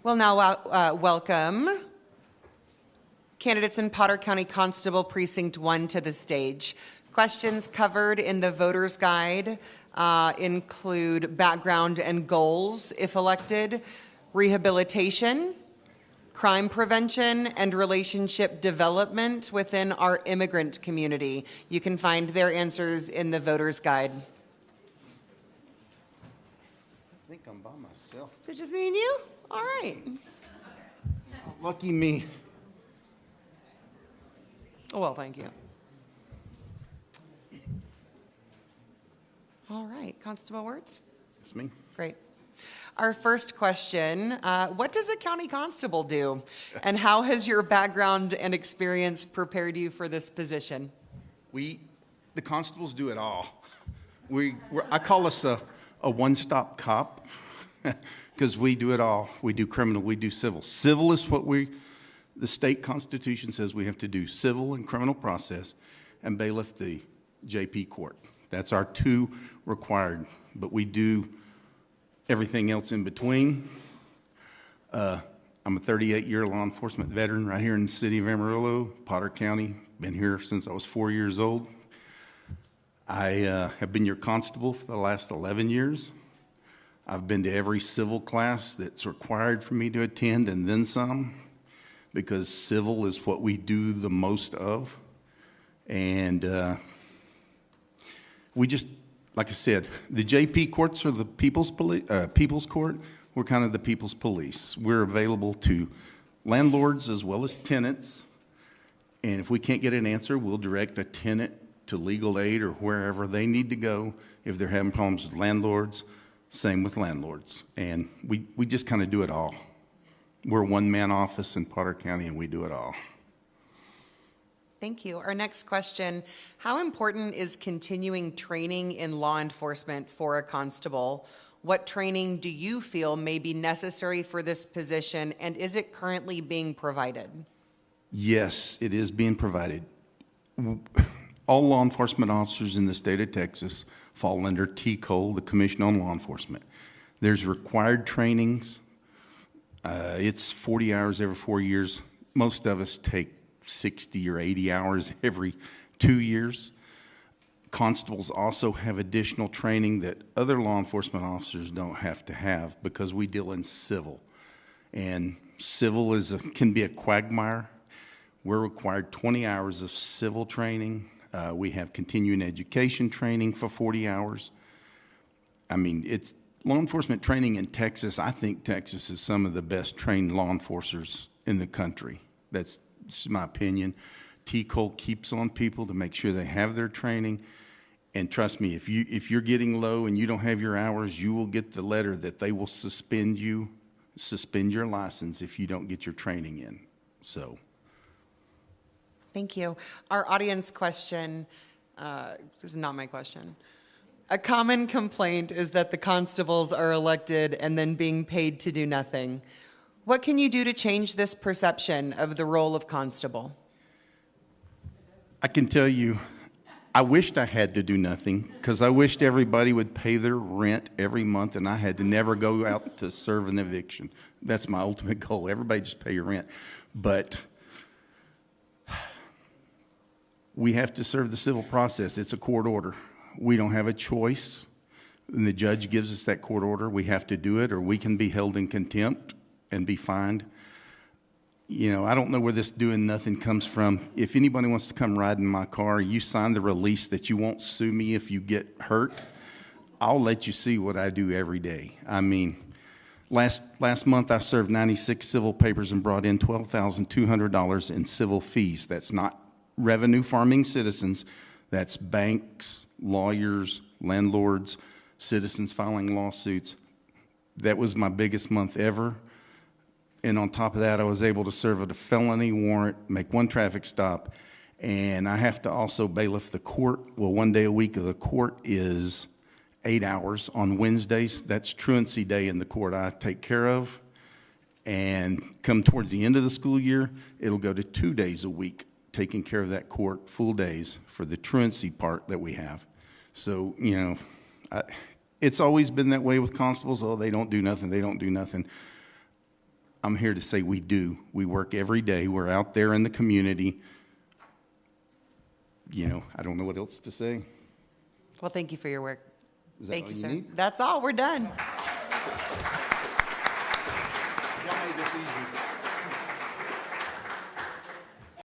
We'll now welcome candidates in Potter County Constable Precinct 1 to the stage. Questions covered in the voter's guide include background and goals, if elected, rehabilitation, crime prevention, and relationship development within our immigrant community. You can find their answers in the voter's guide. I think I'm by myself. Is it just me and you? All right. Lucky me. Oh, well, thank you. All right, Constable Words? It's me. Great. Our first question, what does a county constable do? And how has your background and experience prepared you for this position? The constables do it all. I call us a one-stop cop because we do it all. We do criminal, we do civil. Civil is what the state constitution says we have to do, civil and criminal process, and bailiff the JP court. That's our two required, but we do everything else in between. I'm a 38-year law enforcement veteran right here in the city of Amarillo, Potter County. Been here since I was 4 years old. I have been your constable for the last 11 years. I've been to every civil class that's required for me to attend and then some, because civil is what we do the most of. And we just, like I said, the JP courts are the people's court. We're kind of the people's police. We're available to landlords as well as tenants. And if we can't get an answer, we'll direct a tenant to legal aid or wherever they need to go if they're having problems with landlords. Same with landlords. And we just kind of do it all. We're a one-man office in Potter County, and we do it all. Thank you. Our next question, how important is continuing training in law enforcement for a constable? What training do you feel may be necessary for this position, and is it currently being provided? Yes, it is being provided. All law enforcement officers in the state of Texas fall under TCOL, the Commission on Law Enforcement. There's required trainings. It's 40 hours every 4 years. Most of us take 60 or 80 hours every 2 years. Constables also have additional training that other law enforcement officers don't have to have because we deal in civil. And civil can be a quagmire. We're required 20 hours of civil training. We have continuing education training for 40 hours. I mean, it's law enforcement training in Texas. I think Texas is some of the best trained law enforcers in the country. That's my opinion. TCOL keeps on people to make sure they have their training. And trust me, if you're getting low and you don't have your hours, you will get the letter that they will suspend your license if you don't get your training in. So. Thank you. Our audience question, this is not my question. A common complaint is that the constables are elected and then being paid to do nothing. What can you do to change this perception of the role of constable? I can tell you, I wished I had to do nothing because I wished everybody would pay their rent every month and I had to never go out to serve an eviction. That's my ultimate goal. Everybody just pay your rent. But we have to serve the civil process. It's a court order. We don't have a choice. When the judge gives us that court order, we have to do it, or we can be held in contempt and be fined. You know, I don't know where this doing nothing comes from. If anybody wants to come ride in my car, you sign the release that you won't sue me if you get hurt. I'll let you see what I do every day. I mean, last month I served 96 civil papers and brought in $12,200 in civil fees. That's not revenue farming citizens. That's banks, lawyers, landlords, citizens filing lawsuits. That was my biggest month ever. And on top of that, I was able to serve a felony warrant, make one traffic stop, and I have to also bailiff the court. Well, 1 day a week of the court is 8 hours on Wednesdays. That's truancy day in the court I take care of. And come towards the end of the school year, it'll go to 2 days a week, taking care of that court full days for the truancy part that we have. So, you know, it's always been that way with constables. Oh, they don't do nothing. They don't do nothing. I'm here to say we do. We work every day. We're out there in the community. You know, I don't know what else to say. Well, thank you for your work. Is that Thank all you, you sir. need? That's all. We're done.